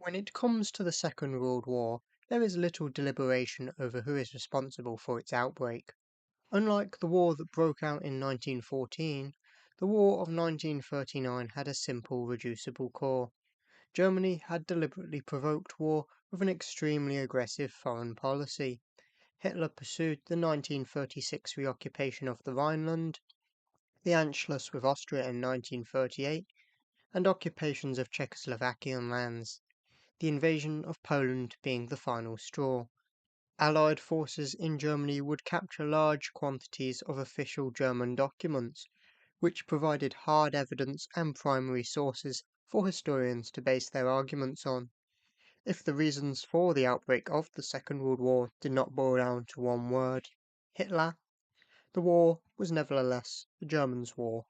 When it comes to the Second World War, there is little deliberation over who is responsible for its outbreak. Unlike the war that broke out in 1914, the War of 1939 had a simple, reducible core. Germany had deliberately provoked war with an extremely aggressive foreign policy. Hitler pursued the 1936 reoccupation of the Rhineland, the Anschluss with Austria in 1938, and occupations of Czechoslovakian lands, the invasion of Poland being the final straw. Allied forces in Germany would capture large quantities of official German documents, which provided hard evidence and primary sources for historians to base their arguments on. If the reasons for the outbreak of the Second World War did not boil down to one word, Hitler, the war was nevertheless the Germans' war.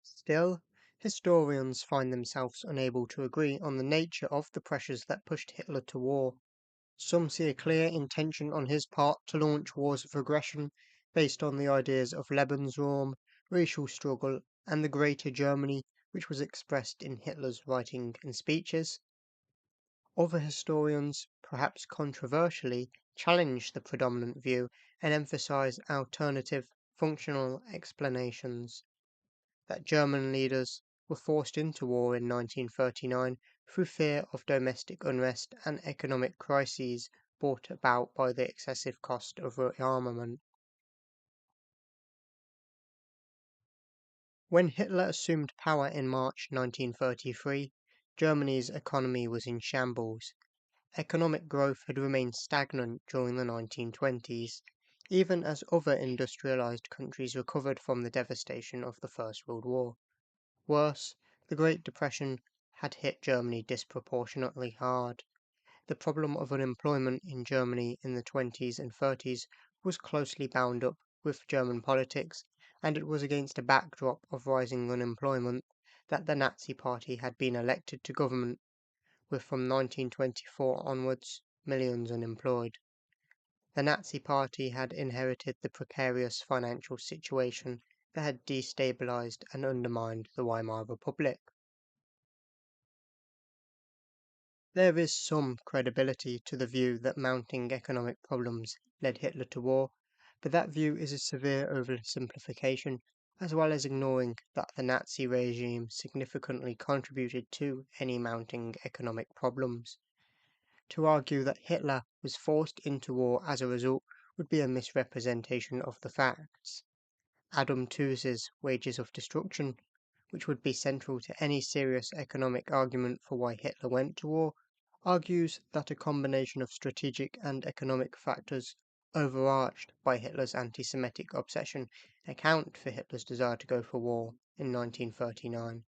Still, historians find themselves unable to agree on the nature of the pressures that pushed Hitler to war. Some see a clear intention on his part to launch wars of aggression based on the ideas of Lebensraum, racial struggle, and the Greater Germany, which was expressed in Hitler's writing and speeches. Other historians, perhaps controversially, challenge the predominant view and emphasize alternative, functional explanations that German leaders were forced into war in 1939 through fear of domestic unrest and economic crises brought about by the excessive cost of rearmament. When Hitler assumed power in March 1933, Germany's economy was in shambles. Economic growth had remained stagnant during the 1920s, even as other industrialized countries recovered from the devastation of the First World War. Worse, the Great Depression had hit Germany disproportionately hard. The problem of unemployment in Germany in the 20s and 30s was closely bound up with German politics, and it was against a backdrop of rising unemployment that the Nazi Party had been elected to government, with from 1924 onwards millions unemployed. The Nazi Party had inherited the precarious financial situation that had destabilized and undermined the Weimar Republic. There is some credibility to the view that mounting economic problems led Hitler to war, but that view is a severe oversimplification, as well as ignoring that the Nazi regime significantly contributed to any mounting economic problems. To argue that Hitler was forced into war as a result would be a misrepresentation of the facts. Adam Tooze's Wages of Destruction, which would be central to any serious economic argument for why Hitler went to war, argues that a combination of strategic and economic factors overarched by Hitler's anti-Semitic obsession account for Hitler's desire to go for war in 1939,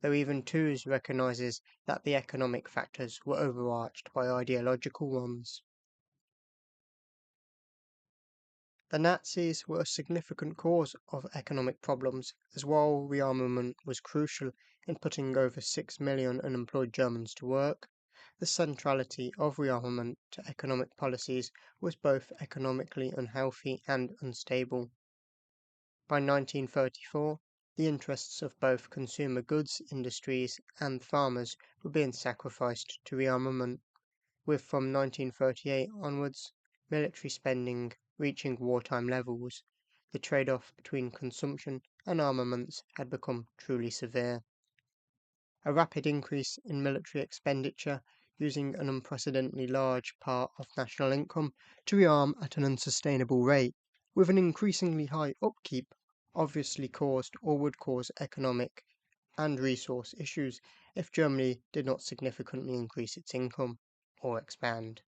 though even Tooze recognizes that the economic factors were overarched by ideological ones. The Nazis were a significant cause of economic problems, as while rearmament was crucial in putting over 6 million unemployed Germans to work, the centrality of rearmament to economic policies was both economically unhealthy and unstable. By 1934, the interests of both consumer goods industries and farmers were being sacrificed to rearmament, with from 1938 onwards military spending reaching wartime levels. The trade-off between consumption and armaments had become truly severe. A rapid increase in military expenditure, using an unprecedentedly large part of national income to rearm at an unsustainable rate, with an increasingly high upkeep, obviously caused or would cause economic and resource issues if Germany did not significantly increase its income or expand.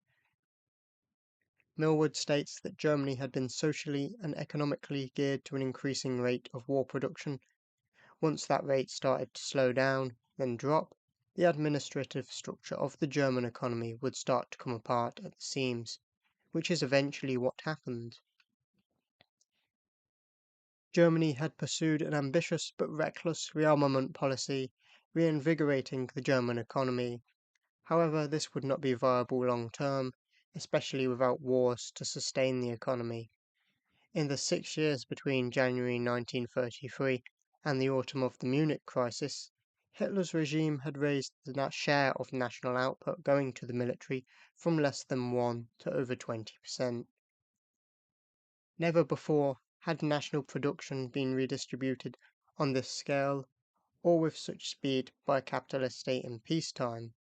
Millward states that Germany had been socially and economically geared to an increasing rate of war production. Once that rate started to slow down, then drop, the administrative structure of the German economy would start to come apart at the seams, which is eventually what happened. Germany had pursued an ambitious but reckless rearmament policy, reinvigorating the German economy. However, this would not be viable long term, especially without wars to sustain the economy. In the 6 years between January 1933 and the autumn of the Munich crisis, Hitler's regime had raised the share of national output going to the military from less than 1 to over 20%. Never before had national production been redistributed on this scale or with such speed by a capitalist state in peacetime.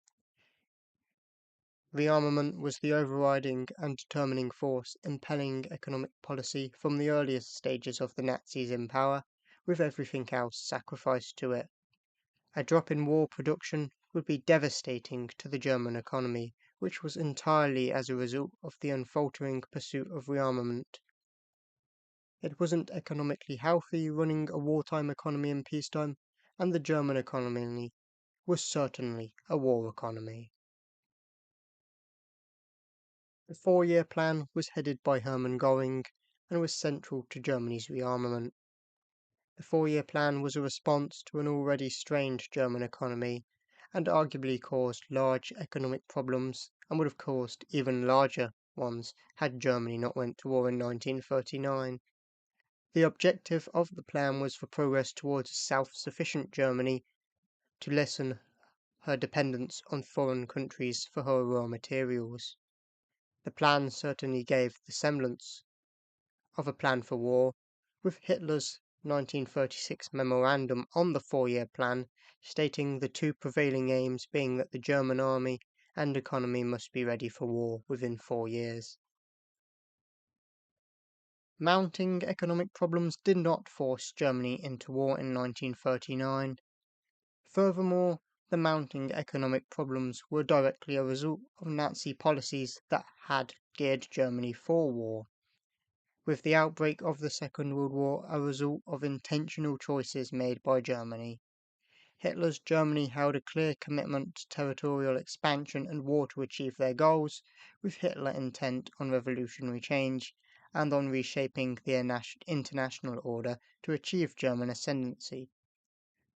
Rearmament was the overriding and determining force impelling economic policy from the earliest stages of the Nazis in power, with everything else sacrificed to it. A drop in war production would be devastating to the German economy, which was entirely as a result of the unfaltering pursuit of rearmament. It wasn't economically healthy running a wartime economy in peacetime, and the German economy was certainly a war economy. The 4-year plan was headed by Hermann Göring and was central to Germany's rearmament. The 4-year plan was a response to an already strained German economy and arguably caused large economic problems and would have caused even larger ones had Germany not went to war in 1939. The objective of the plan was for progress towards a self-sufficient Germany to lessen her dependence on foreign countries for her raw materials. The plan certainly gave the semblance of a plan for war, with Hitler's 1936 memorandum on the 4-year plan stating the two prevailing aims being that the German army and economy must be ready for war within 4 years. Mounting economic problems did not force Germany into war in 1939. Furthermore, the mounting economic problems were directly a result of Nazi policies that had geared Germany for war, with the outbreak of the Second World War a result of intentional choices made by Germany. Hitler's Germany held a clear commitment to territorial expansion and war to achieve their goals, with Hitler intent on revolutionary change and on reshaping the international order to achieve German ascendancy.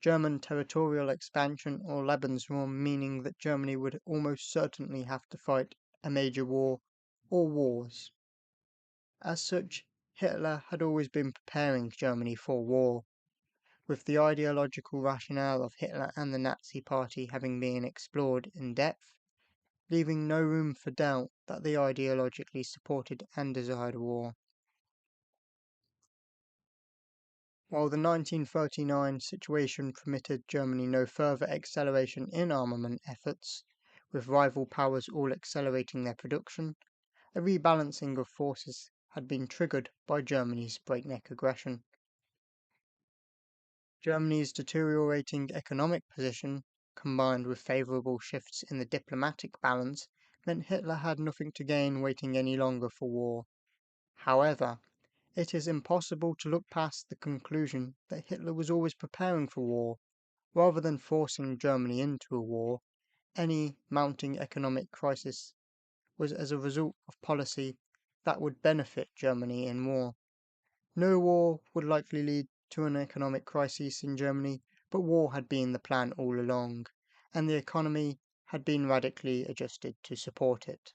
German territorial expansion or Lebensraum, meaning that Germany would almost certainly have to fight a major war or wars. As such, Hitler had always been preparing Germany for war, with the ideological rationale of Hitler and the Nazi Party having been explored in depth, leaving no room for doubt that they ideologically supported and desired war. While the 1939 situation permitted Germany no further acceleration in armament efforts, with rival powers all accelerating their production, a rebalancing of forces had been triggered by Germany's breakneck aggression. Germany's deteriorating economic position, combined with favourable shifts in the diplomatic balance, meant Hitler had nothing to gain waiting any longer for war. However, it is impossible to look past the conclusion that Hitler was always preparing for war, rather than forcing Germany into a war. Any mounting economic crisis was as a result of policy that would benefit Germany in war. No war would likely lead to an economic crisis in Germany, but war had been the plan all along, and the economy had been radically adjusted to support it.